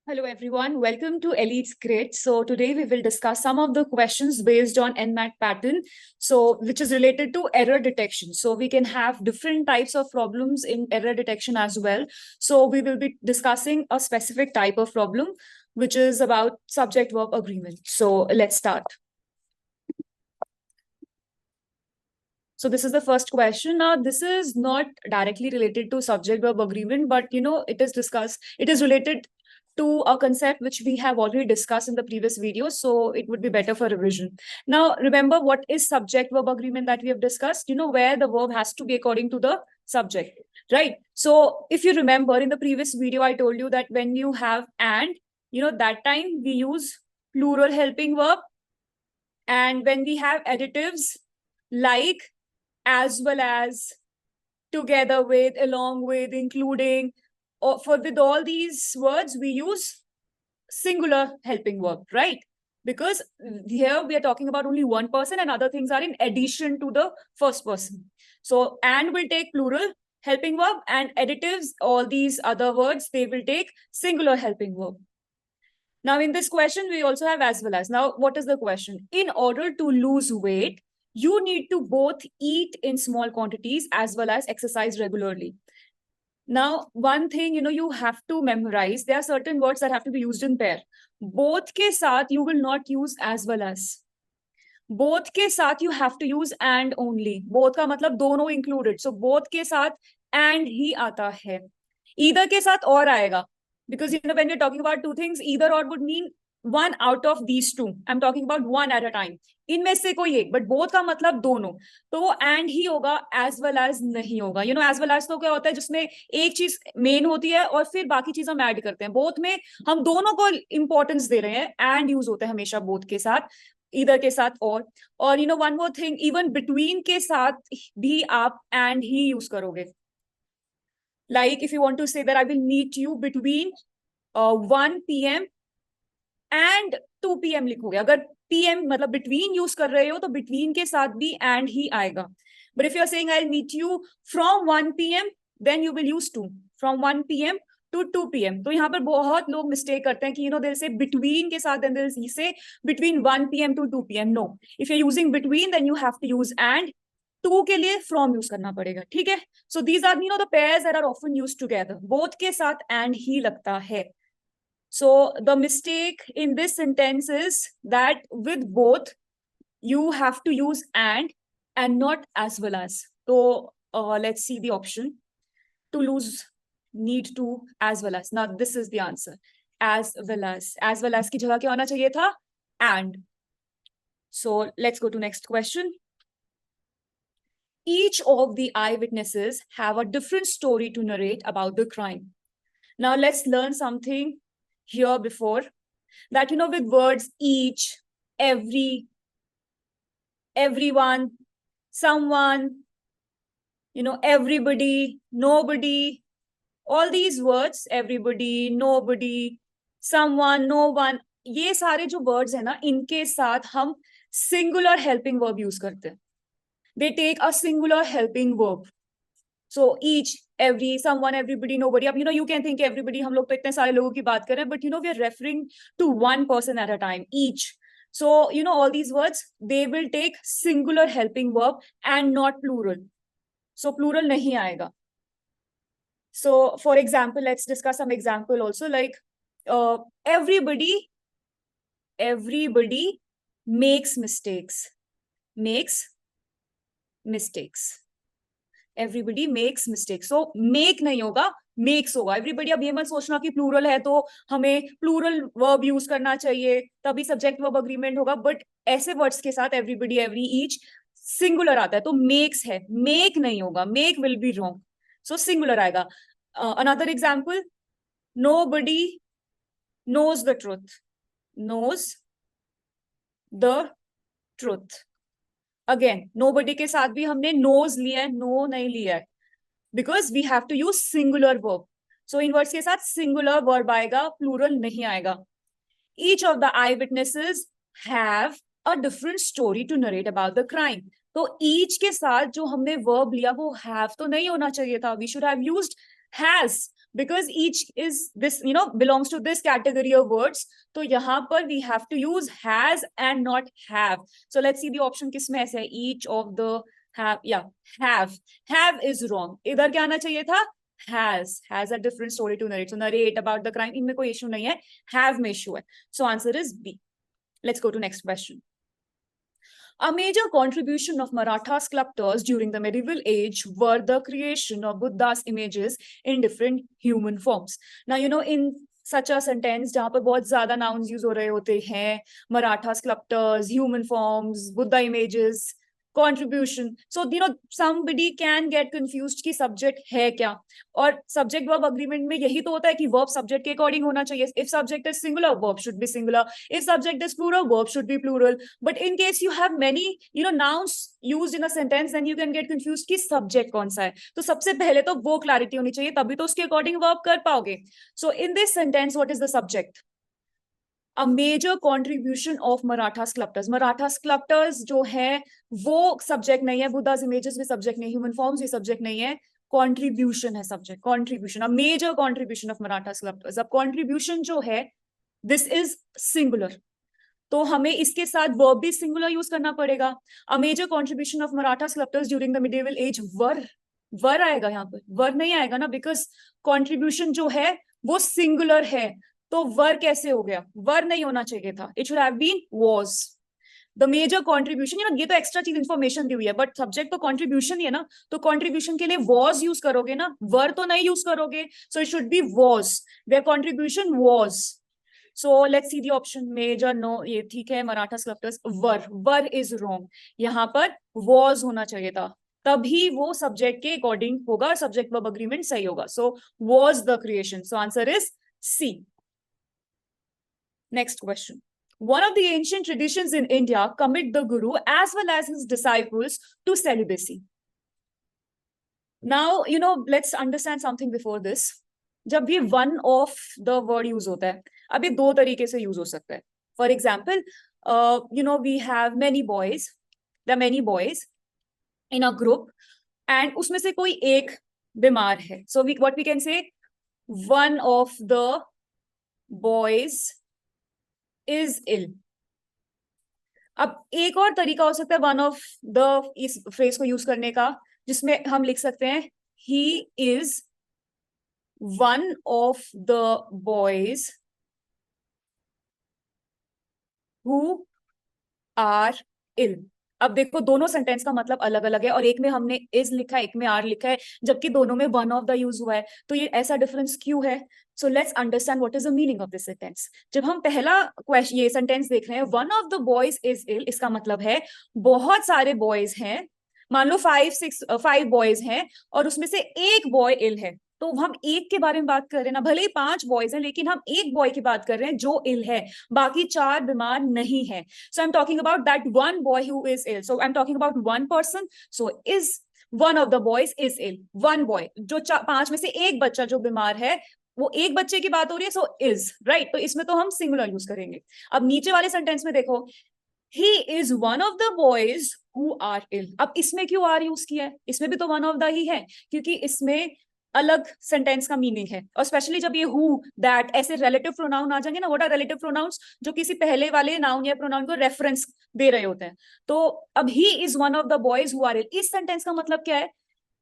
Hello everyone, welcome to Elite's Grid. So today we will discuss some of the questions based on NMAT pattern, which is related to error detection. So we can have different types of problems in error detection as well. So we will be discussing a specific type of problem, which is about subject-verb agreement. So let's start. So this is the first question. Now, this is not directly related to subject-verb agreement, but it is related to a concept which we have already discussed in the previous video, so it would be better for revision. Now, remember what is subject-verb agreement that we have discussed, where the verb has to be according to the subject, right? So if you remember in the previous video, I told you that when you have and, that time we use plural helping verb. And when we have additives like, as well as, together with, along with, including, or with all these words, we use singular helping verb, right? Because here we are talking about only one person and other things are in addition to the first person. So, and will take plural helping verb, and additives, all these other words, they will take singular helping verb. Now, in this question, we also have as well as. Now, what is the question? In order to lose weight, you need to both eat in small quantities as well as exercise regularly. Now, one thing, you have to memorize, there are certain words that have to be used in pair. Both ke saath, you will not use as well as. Both ke saath, you have to use and only. Both ka matlab dono included. So, both ke saath and hi aata hai. Either ke saath aur aayega. Because, when we're talking about two things, either or would mean one out of these two. I'm talking about one at a time. इनमें से कोई एक, but both का मतलब दोनों. तो वो and he होगा, एज वेल एज नहीं होगा. एज वेल एज तो क्या होता है, जिसमें एक चीज मेन होती है और फिर बाकी चीज हम ऐड करते हैं. बोथ में हम दोनों को इंपॉर्टेंस दे रहे हैं. एंड यूज होता है हमेशा बोथ के साथ, इधर के साथ और one more thing, even between के साथ भी आप एंड ही यूज करोगे. Like if you want to say that I will meet you between 1 p.m. and 2 p.m. लिखोगे. अगर PM मतलब between यूज कर रहे हो तो between के साथ भी and ही आएगा. But if you're saying I'll meet you from 1 p.m. then you will use 2. From 1 p.m. to 2 p.m. तो यहाँ पर बहुत लोग मिस्टेक करते हैं कि they'll say between के साथ, then they'll say between 1 p.m. to 2 p.m. No. If you're using between, then you have to use and. 2 के लिए from यूज करना पड़ेगा. ठीक है. So these are the pairs that are often used together. Both के साथ and ही लगता है. So the mistake in this sentence is that with both, you have to use and not as well as. So let's see the option. To lose, need to, as well as. Now this is the answer. As well as. As well as की जगह क्या होना चाहिए था? And. So let's go to next question. Each of the eyewitnesses have a different story to narrate about the crime. Now let's learn something here before that, with words each, every, everyone, someone, everybody, nobody, all these words, everybody, nobody, someone, no one, ये सारे जो words है ना, इनके साथ हम singular helping verb use करते हैं. They take a singular helping verb. So each, every, someone, everybody, nobody. अब you can think everybody, हम लोग तो इतने सारे लोगों की बात कर रहे हैं, but we are referring to one person at a time, each. So all these words, they will take singular helping verb and not plural. So plural नहीं आएगा. So for example, let's discuss some example also, like everybody makes mistakes. Everybody makes mistakes. So make नहीं होगा, makes होगा. Everybody, अब ये मत सोचना कि plural है तो हमें plural verb use करना चाहिए तभी subject verb agreement होगा. But ऐसे words के साथ everybody, every, each singular आता है तो makes है, make नहीं होगा. Make will be wrong. So singular आएगा. Another example, nobody knows the truth. Knows the truth. Again, nobody के साथ भी हमने knows लिया है, no नहीं लिया है. Because we have to use singular verb. So in words के साथ singular verb आएगा, plural नहीं आएगा. Each of the eyewitnesses have a different story to narrate about the crime. तो each के साथ जो हमने verb लिया वो have तो नहीं होना चाहिए था. We should have used has. because each is this, belongs to this category of words. तो यहाँ पर we have to use has and not have. So let's see the option किसमें ऐसे है. Each of the have is wrong. इधर क्या आना चाहिए था? has a different story to narrate. So narrate about the crime, इनमें कोई issue नहीं है, have में issue है. So answer is B. Let's go to next question. A major contribution of Maratha sculptors during the medieval age were the creation of Buddha's images in different human forms. Now, in such a sentence जहाँ पर बहुत ज्यादा nouns use हो रहे होते हैं, Maratha sculptors, human forms, Buddha images, contribution. So, somebody can get confused कि subject है क्या, और subject verb agreement में यही तो होता है कि verb subject के according होना चाहिए. If subject is singular, verb should be singular. If subject is plural, verb should be plural. But in case you have many, nouns used in a sentence, then you can get confused कि subject कौन सा है. तो सबसे पहले तो वो clarity होनी चाहिए, तभी तो उसके according verb कर पाओगे. So in this sentence, what is the subject? A major contribution of Maratha sculptors. Maratha sculptors जो है वो subject नहीं है, Buddha's images भी subject नहीं, human forms भी subject नहीं है, contribution है subject. Contribution, a major contribution of Maratha sculptors. अब contribution जो है, this is singular, तो हमें इसके साथ verb भी singular use करना पड़ेगा. A major contribution of Maratha sculptors during the medieval age were आएगा यहाँ पर, were नहीं आएगा ना, because contribution जो है वो singular है, तो वर कैसे हो गया? वर नहीं होना चाहिए था, it should have been was. The major contribution, ये तो एक्स्ट्रा चीज इंफॉर्मेशन दी हुई है, बट सब्जेक्ट तो कॉन्ट्रीब्यूशन ही है ना, तो कॉन्ट्रीब्यूशन के लिए वाज यूज करोगे ना, वर तो नहीं यूज करोगे. So it should be was, where contribution was. So let's see the option. Major no, ये ठीक है. Maratha sculptors were is wrong. यहाँ पर वाज होना चाहिए था, तभी वो सब्जेक्ट के अकॉर्डिंग होगा, सब्जेक्ट वर्ब अग्रीमेंट सही होगा. So was the creation. So answer is C. Next question. One of the ancient traditions in India commit the Guru as well as his disciples to celibacy. Now, let's understand something before this. जब भी one of the word use होता है, अब ये दो तरीके से use हो सकता है. For example, we have many boys. There are many boys in a group, and उसमें से कोई एक बीमार है. So what we can say, one of the boys is ill. अब एक और तरीका हो सकता है वन ऑफ द इस फ्रेज को यूज करने का, जिसमें हम लिख सकते हैं he is one of the boys who are ill. अब देखो दोनों सेंटेंस का मतलब अलग अलग है, और एक में हमने इज लिखा है, एक में आर लिखा है, जबकि दोनों में वन ऑफ द यूज हुआ है. तो ये ऐसा डिफरेंस क्यों है? So let's understand what is the meaning of this sentence. जब हम पहला क्वेश्चन ये सेंटेंस देख रहे हैं, one of the boys is ill, इसका मतलब है बहुत सारे बॉयज हैं. मान लो 5 बॉयज हैं और उसमें से एक बॉय इल है, तो हम एक के बारे में बात कर रहे हैं ना, भले ही 5 बॉयज हैं, लेकिन हम एक बॉय की बात कर रहे हैं जो इल है, बाकी 4 बीमार नहीं है. So I am talking about that one boy who is ill. So I am talking about one person. So is one of the boys is ill. One boy, जो 5 में से एक बच्चा जो बीमार है, वो एक बच्चे की बात हो रही है. सो इज राइट, तो इसमें तो हम सिंगुलर यूज करेंगे. अब नीचे वाले सेंटेंस में देखो, he is one of the boys who are ill. अब इसमें क्यों आर यूज किया है? इसमें भी तो वन ऑफ द ही है, क्योंकि इसमें अलग सेंटेंस का मीनिंग है. और स्पेशली जब ये हु, दैट ऐसे रिलेटिव प्रोनाउन आ जाएंगे ना, व्हाट आर रिलेटिव प्रोनाउंस, जो किसी पहले वाले नाउन या प्रोनाउन को रेफरेंस दे रहे होते हैं. तो अब he is one of the boys who are ill, इस सेंटेंस का मतलब क्या है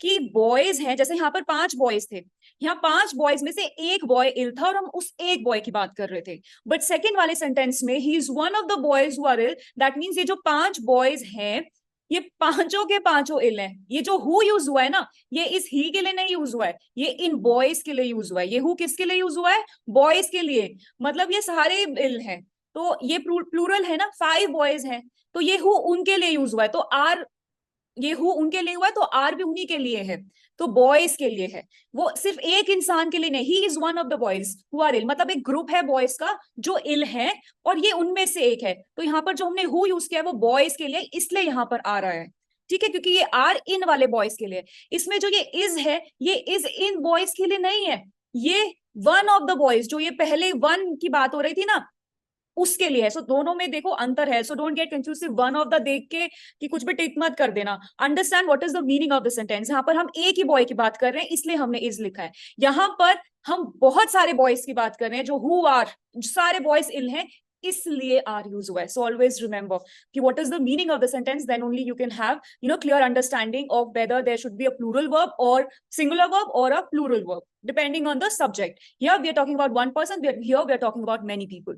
कि बॉयज हैं. जैसे यहाँ पर 5 बॉयज थे, यहाँ 5 बॉयज में से एक बॉय इल था और हम उस एक बॉय की बात कर रहे थे. बट सेकेंड वाले सेंटेंस में he is one of the boys who are ill, that means ये जो 5 बॉयज हैं, ये पांचों के पांचों इल हैं. ये जो हु यूज हुआ है ना, ये इस ही के लिए नहीं यूज हुआ है, ये इन बॉयज के लिए यूज हुआ है. ये हु किसके लिए यूज हुआ है? बॉयज के लिए. मतलब ये सारे इल हैं, तो ये प्लूरल है ना, 5 बॉयज हैं, तो ये हु उनके लिए यूज हुआ है. तो आर, ये हु उनके लिए हुआ है, तो आर भी उन्हीं के लिए है, तो बॉयज के लिए है. वो सिर्फ एक इंसान के लिए नहीं. He is one of the boys who are ill, मतलब एक ग्रुप है बॉयज का जो इल है, और ये उनमें से एक है. तो यहाँ पर जो हमने हु यूज किया है वो बॉयज के लिए, इसलिए यहाँ पर आ रहा है. ठीक है, क्योंकि ये आर इन वाले बॉयज के लिए. इसमें जो ये इज है, ये इज इन बॉयज के लिए नहीं है, ये वन ऑफ द बॉयज, जो ये पहले वन की बात हो रही थी ना, उसके लिए है. सो दोनों में देखो अंतर है. So don't get confuse one of the देख के कि कुछ भी टिक मत कर देना. Understand what is the meaning of the sentence. यहाँ पर हम एक ही बॉय की बात कर रहे हैं, इसलिए हमने इज लिखा है. यहाँ पर हम बहुत सारे बॉयज की बात कर रहे हैं जो हु आर, सारे बॉयज इल हैं, इसलिए आर यूज हुआ है. सो ऑलवेज रिमेंबर कि what is the meaning of the sentence, then only you can have clear understanding of whether there should be a plural verb और singular verb or a plural verb depending on the subject. Here we are talking about one person, here we are talking about many people.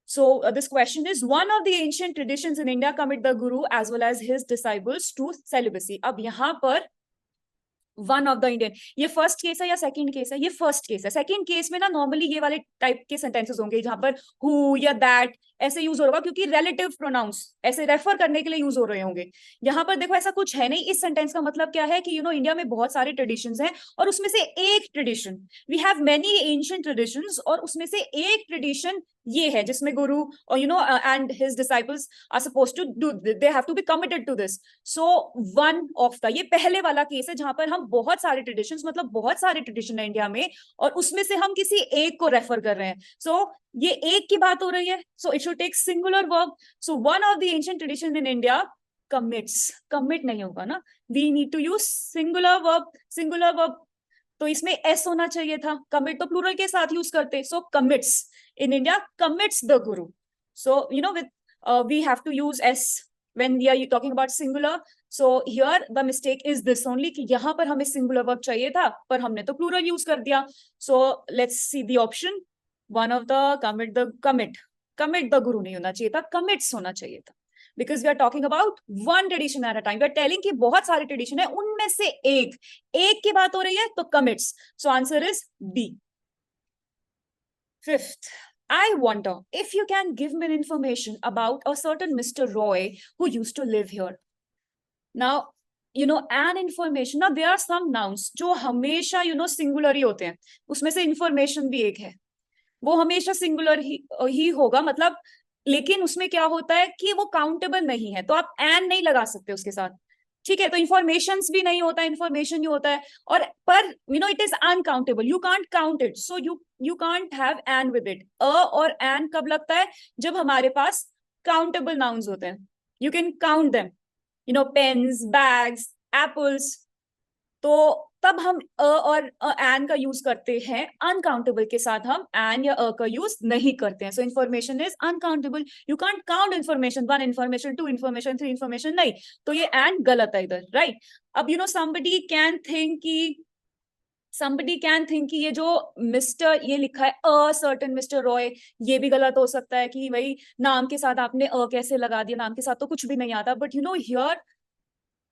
So this question is, one of the ancient traditions in India commit the guru as well as his disciples to celibacy. अब यहाँ पर one of the Indian, ये first case है या second case है? ये first case है. Second case में ना नॉर्मली ये वाले टाइप के सेंटेंसेस होंगे जहां पर हु या दैट ऐसे यूज हो रहा होगा, क्योंकि रिलेटिव प्रोनाउंस ऐसे रेफर करने के लिए यूज हो रहे होंगे. यहाँ पर देखो ऐसा कुछ है नहीं. इस सेंटेंस का मतलब क्या है कि इंडिया में बहुत सारे ट्रेडिशंस हैं और उसमें से एक tradition, we have many ancient traditions, और उसमें से एक ट्रेडिशन ये है जिसमें गुरु और and his disciples are supposed to do, they have to be committed to this. So one of the, ये पहले वाला केस है जहां पर हम बहुत सारे ट्रेडिशंस, मतलब बहुत सारे ट्रेडिशन है इंडिया में और उसमें से हम किसी एक को रेफर कर रहे हैं. सो ये एक की बात हो रही है, so it should take singular verb. So one of the ancient tradition in India commits, commit नहीं होगा ना, we need to use singular verb. Singular verb तो इसमें एस होना चाहिए था, कमिट तो प्लूरल के साथ यूज करते. सो commits in India, commits the guru. So with we have to use s when we are talking about singular. So here the mistake is this only कि यहाँ पर हमें singular verb चाहिए था पर हमने तो plural use कर दिया. So let's see the option. One of the commit the guru नहीं होना चाहिए था, commits होना चाहिए था. Because we are talking about one tradition at a time. We are telling कि बहुत सारे tradition है, उनमें से एक की बात हो रही है तो commits. So answer is B. Fifth, I wonder if you can give me information about a certain Mr. Roy who used to live here. Now, an information. Now, there are some nouns जो हमेशा singular ही होते हैं. उसमें से information भी एक है. वो हमेशा singular ही होगा, मतलब लेकिन उसमें क्या होता है कि वो countable नहीं है, तो आप and नहीं लगा सकते उसके साथ. ठीक है, तो इंफॉर्मेशन भी नहीं होता है, इंफॉर्मेशन ही होता है. और पर it is uncountable, you can't count it, so you can't have an with it. और एन कब लगता है? जब हमारे पास काउंटेबल नाउन्स होते हैं, you can count them, pens, bags, apples. तो तब हम और एन का यूज करते हैं. अनकाउंटेबल के साथ हम एन या का यूज नहीं करते हैं. So information is uncountable. You can't count information, 1 information, 2 information, 3 information, नहीं. तो ये एन गलत है इधर, राइट. अब somebody can think कि ये जो मिस्टर ये लिखा है अ सर्टेन मिस्टर रॉय, ये भी गलत हो सकता है कि भाई नाम के साथ आपने अ कैसे लगा दिया, नाम के साथ तो कुछ भी नहीं आता. बट हियर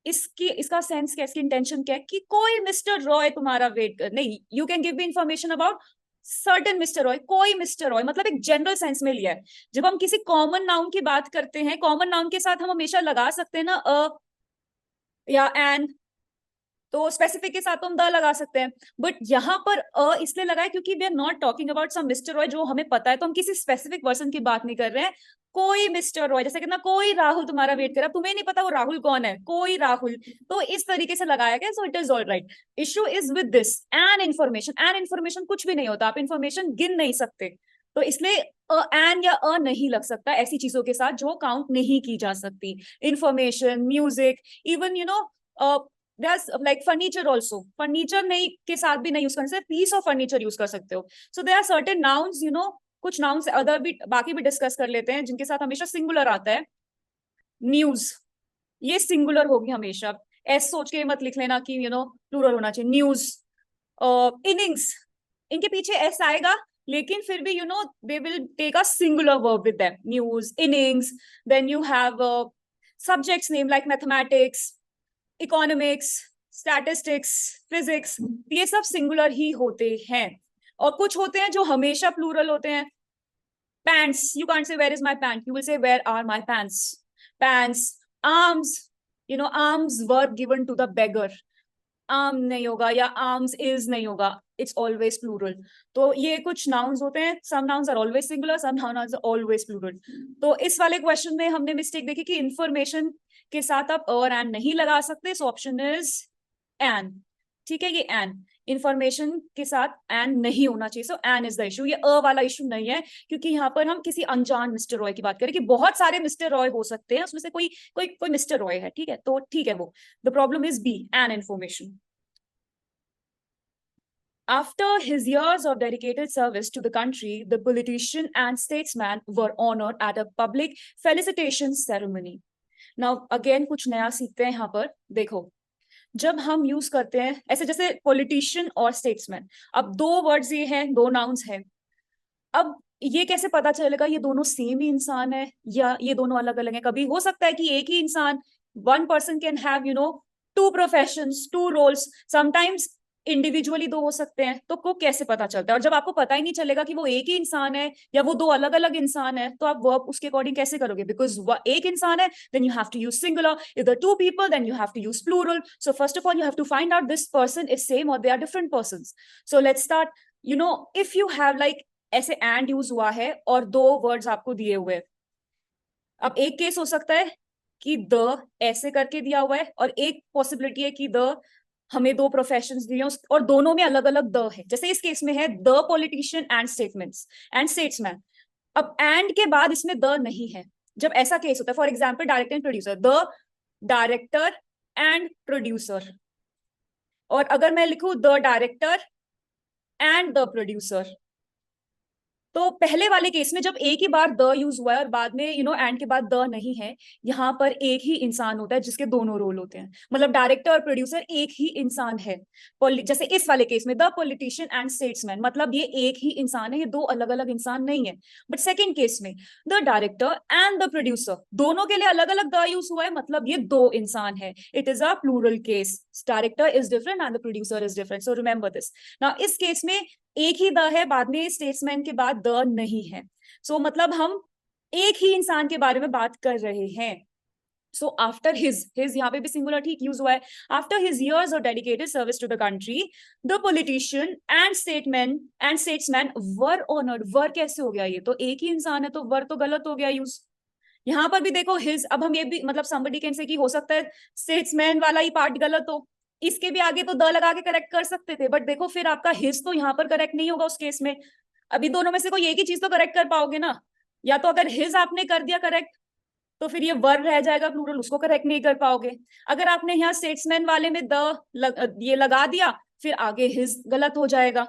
इसका सेंस क्या, इसकी इंटेंशन क्या है कि कोई मिस्टर रॉय तुम्हारा वेट कर, नहीं. You can give me information about certain mister Roy, कोई मिस्टर रॉय, मतलब एक जनरल सेंस में लिया है. जब हम किसी कॉमन नाउन की बात करते हैं, कॉमन नाउन के साथ हम हमेशा लगा सकते हैं ना अ या एन, तो स्पेसिफिक के साथ तो हम द लगा सकते हैं. बट यहाँ पर अ इसलिए लगा है क्योंकि we are not talking about some mister Roy जो हमें पता है, तो हम किसी स्पेसिफिक पर्सन की बात नहीं कर रहे हैं. कोई मिस्टर रॉय, जैसे कितना कोई राहुल तुम्हारा वेट कर रहा, तुम्हें नहीं पता वो राहुल कौन है, कोई राहुल, तो इस तरीके से लगाया गया. So it is all right. Issue is with this an information कुछ भी नहीं होता, आप इन्फॉर्मेशन गिन नहीं सकते, तो इसलिए एन या अ नहीं लग सकता ऐसी चीजों के साथ जो काउंट नहीं की जा सकती. Information, music, even like furniture also, furniture नहीं के साथ भी नहीं यूज कर सकते, पीस ऑफ फर्नीचर यूज कर सकते हो. So there are certain nouns, कुछ नाउन्स अदर भी बाकी भी डिस्कस कर लेते हैं जिनके साथ हमेशा सिंगुलर आता है. न्यूज, ये सिंगुलर होगी हमेशा, एस सोच के मत लिख लेना कि प्लूरल होना चाहिए. न्यूज, इनिंग्स, इनके पीछे एस आएगा लेकिन फिर भी they will take a singular verb with them. News, innings, then you have subjects name like mathematics, economics, statistics, physics, ये सब सिंगुलर ही होते हैं. और कुछ होते हैं जो हमेशा प्लूरल होते हैं. Pants, you can't say where is my pant, you will say where are my pants. Pants. Arms, arms verb given to the beggar, arm नहीं होगा या आर्म्स इज नहीं होगा, इट्स ऑलवेज प्लूरल. तो ये कुछ नाउन्स होते हैं, some nouns are always singular, some nouns are always plural. तो इस वाले क्वेश्चन में हमने मिस्टेक देखी कि इंफॉर्मेशन के साथ आप और एन नहीं लगा सकते. So option is an. ठीक है, ये एन, इंफॉर्मेशन के साथ एन नहीं होना चाहिए. सो एन इज द इशू. ये अ वाला इशू नहीं है क्योंकि यहाँ पर हम किसी अनजान मिस्टर रॉय की बात करें कि बहुत सारे मिस्टर रॉय हो सकते हैं, उसमें से कोई मिस्टर रॉय है. ठीक है, तो ठीक है वो. The problem is B, an information. After his years of dedicated service to the country, the politician and statesman were honored at a public felicitation ceremony. Now again कुछ नया सीखते हैं यहाँ पर। देखो, जब हम यूज करते हैं ऐसे जैसे पॉलिटिशियन और स्टेट्समैन, अब दो वर्ड्स ये हैं, दो नाउन्स हैं। अब ये कैसे पता चलेगा ये दोनों सेम ही इंसान है या ये दोनों अलग अलग हैं? कभी हो सकता है कि एक ही इंसान, one person can have two professions, two roles, sometimes individually दो हो सकते हैं। तो को कैसे पता चलता है? और जब आपको पता ही नहीं चलेगा कि वो एक ही इंसान है या वो दो अलग अलग इंसान है, तो आप वर्ब उसके अकॉर्डिंग कैसे करोगे? बिकॉज एक इंसान है, then you have to use singular, इधर two people, then you have to use plural. So first of all you have to find out this person is same और they are different person. So let's start. If you have like ऐसे and use हुआ है और दो words आपको दिए हुए हैं। अब एक केस हो सकता है कि द ऐसे करके दिया हुआ है, और एक पॉसिबिलिटी है कि द हमें दो प्रोफेशंस दिए और दोनों में अलग अलग द है। जैसे इस केस में है the politician and statements and statesman. अब एंड के बाद इसमें द नहीं है। जब ऐसा केस होता है, for example director and producer, the director and producer, और अगर मैं लिखूं the director and the producer, तो पहले वाले केस में जब एक ही बार द यूज हुआ है और बाद में एंड के बाद द नहीं है, यहाँ पर एक ही इंसान होता है जिसके दोनों रोल होते हैं। मतलब डायरेक्टर और प्रोड्यूसर एक ही इंसान है। जैसे इस वाले केस में द पॉलिटिशियन एंड स्टेट्समैन, मतलब ये एक ही इंसान है, ये दो अलग अलग इंसान नहीं है। बट सेकेंड केस में the director and the producer, दोनों के लिए अलग अलग द यूज हुआ है, मतलब ये दो इंसान है। It is a plural case. Director is different and the producer is different, so remember this. Now इस केस में एक ही द है, बाद में स्टेट्समैन के बाद द नहीं है। सो मतलब हम एक ही इंसान के बारे में बात कर रहे हैं। सो आफ्टर हिज यहाँ पे भी सिंगुलर ठीक यूज हुआ है। After his years of dedicated service to the country, the politician and statesman were honored। वर कैसे हो गया? ये तो एक ही इंसान है, तो वर तो गलत हो गया यूज। यहाँ पर भी देखो हिज, अब हम ये भी मतलब somebody can say कि हो सकता है स्टेट्समैन वाला ही पार्ट गलत हो, इसके भी आगे तो द लगा के करेक्ट कर सकते थे। बट देखो फिर आपका हिज तो यहाँ पर करेक्ट नहीं होगा उस केस में। अभी दोनों में से कोई एक ही चीज तो करेक्ट कर पाओगे ना। या तो अगर हिज आपने कर दिया करेक्ट, तो फिर ये वर रह जाएगा प्लूरल, उसको करेक्ट नहीं कर पाओगे। अगर आपने यहाँ स्टेट्समैन वाले में ये लगा दिया, फिर आगे हिज गलत हो जाएगा।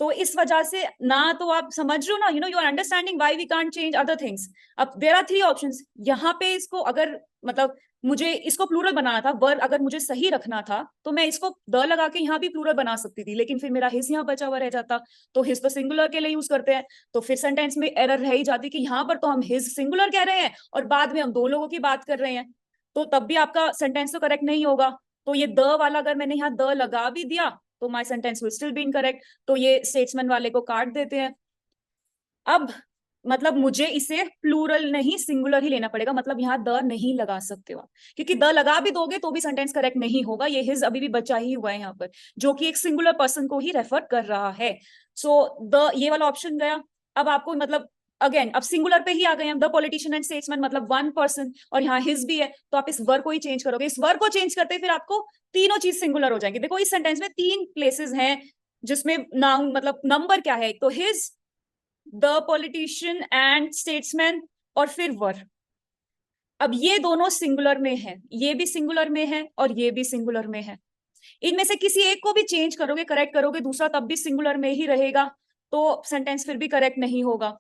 तो इस वजह से ना तो आप समझ रहे हो ना, you are understanding why we can't change other things. अब देयर आर थ्री ऑप्शंस। यहाँ पे इसको अगर मतलब मुझे इसको प्लूरल बनाना था, वर्ब अगर मुझे सही रखना था, तो मैं इसको द लगा के यहाँ भी प्लूरल बना सकती थी, लेकिन फिर मेरा हिज यहाँ बचा हुआ रह जाता। तो हिज तो सिंगुलर के लिए यूज करते हैं, तो फिर सेंटेंस में एरर रह ही जाती कि यहाँ पर तो हम हिज सिंगुलर कह रहे हैं और बाद में हम दो लोगों की बात कर रहे हैं, तो तब भी आपका सेंटेंस तो करेक्ट नहीं होगा। तो ये द वाला अगर मैंने यहाँ द लगा भी दिया, तो my sentence will still be incorrect. तो ये स्टेट्समैन वाले को काट देते हैं। अब मतलब मुझे इसे प्लूरल नहीं सिंगुलर ही लेना पड़ेगा, मतलब यहाँ द नहीं लगा सकते हो, क्योंकि द लगा भी दोगे तो भी सेंटेंस करेक्ट नहीं होगा। ये हिज अभी भी बचा ही हुआ है यहाँ पर, जो कि एक सिंगुलर पर्सन को ही रेफर कर रहा है। सो द ये वाला ऑप्शन गया। अब आपको मतलब अगेन अब सिंगुलर पे ही आ गए हैं, द पॉलिटिशियन एंड स्टेट्समैन मतलब वन पर्सन, और यहाँ हिज भी है, तो आप इस वर्ड को ही चेंज करोगे। इस वर्ड को चेंज करते फिर आपको तीनों चीज सिंगुलर हो जाएंगे। देखो इस सेंटेंस में तीन प्लेसेस हैं जिसमें नाउन मतलब नंबर क्या है, एक तो his, the politician and statesman, और फिर वर। अब ये दोनों सिंगुलर में है, ये भी सिंगुलर में है और ये भी सिंगुलर में है। इनमें से किसी एक को भी चेंज करोगे, करेक्ट करोगे, दूसरा तब भी सिंगुलर में ही रहेगा, तो सेंटेंस फिर भी करेक्ट नहीं होगा,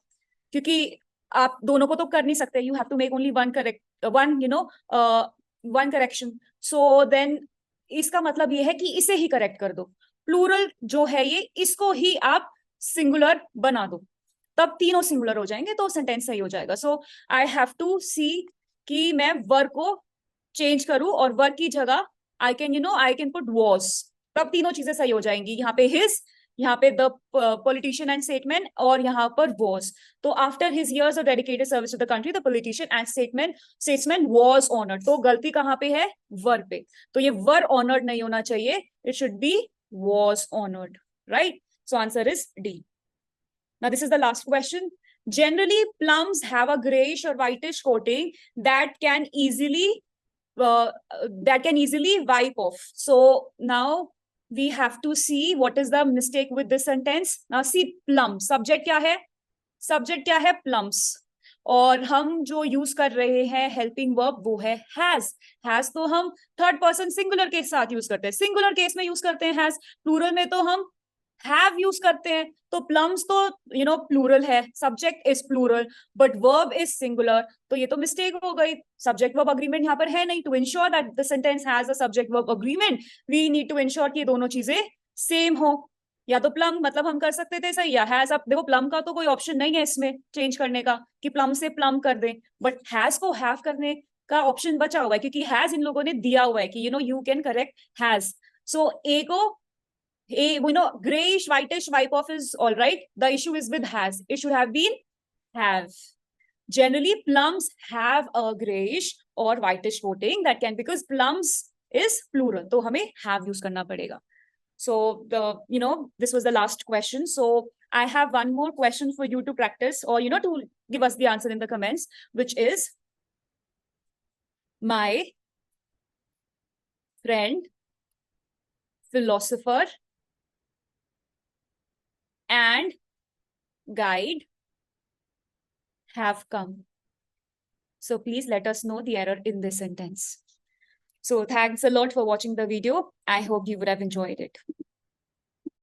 क्योंकि आप दोनों को तो कर नहीं सकते। You have to make only one correct, one correction. So then इसका मतलब ये है कि इसे ही करेक्ट कर दो। प्लूरल जो है ये, इसको ही आप सिंगुलर बना दो, तब तीनों सिंगुलर हो जाएंगे, तो सेंटेंस सही हो जाएगा। सो आई हैव टू सी कि मैं वर्ब को चेंज करूं और वर्ब की जगह आई कैन पुट वॉज, तब तीनों चीजें सही हो जाएंगी। यहाँ पे हिज, यहाँ पे द पॉलिटिशियन एंड स्टेटमैन, और यहाँ पर वॉज। तो after his years of dedicated service to the country, the politician and statesman was honoured. तो गलती कहाँ पे है? वर्ब पे। तो ये वर्ब ऑनर्ड नहीं होना चाहिए, it should B was honoured, right? So answer is D. Now, this is the last question. Generally, plums have a grayish or whitish coating that can easily wipe off. So now we have to see what is the mistake with this sentence. Now see plum, subject क्या है? Subject क्या है? Plums. और हम जो use कर रहे हैं हेल्पिंग वर्ब वो है हैज। हैज तो हम थर्ड पर्सन सिंगुलर के साथ यूज करते हैं, सिंगुलर केस में यूज करते हैं हैज, प्लूरल में तो हम हैव यूज करते हैं, तो प्लम्स तो प्लूरल है, subject is plural but verb is singular, तो ये तो मिस्टेक हो गई, सब्जेक्ट वर्ब अग्रीमेंट यहाँ पर है नहीं। To ensure that the sentence has a subject verb agreement, we need to ensure कि ये दोनों चीजें सेम हो। या तो प्लम मतलब हम कर सकते थे सही, या हैज, अब देखो प्लम का तो कोई ऑप्शन नहीं है इसमें चेंज करने का कि प्लम से प्लम कर दें, बट हैज को हैव करने का ऑप्शन बचा हुआ है क्योंकि हैज इन लोगों ने दिया हुआ है कि यू कैन करेक्ट हैज। सो ए को grayish whitish wipe off is all right, the issue is with has, it should have been have. Generally plums have a grayish or whitish coating, that can because plums is plural, तो हमें have use करना पड़ेगा. So this was the last question, so I have one more question for you to practice, or to give us the answer in the comments, which is, my friend philosopher and guide have come. So please let us know the error in this sentence. So thanks a lot for watching the video. I hope you would have enjoyed it.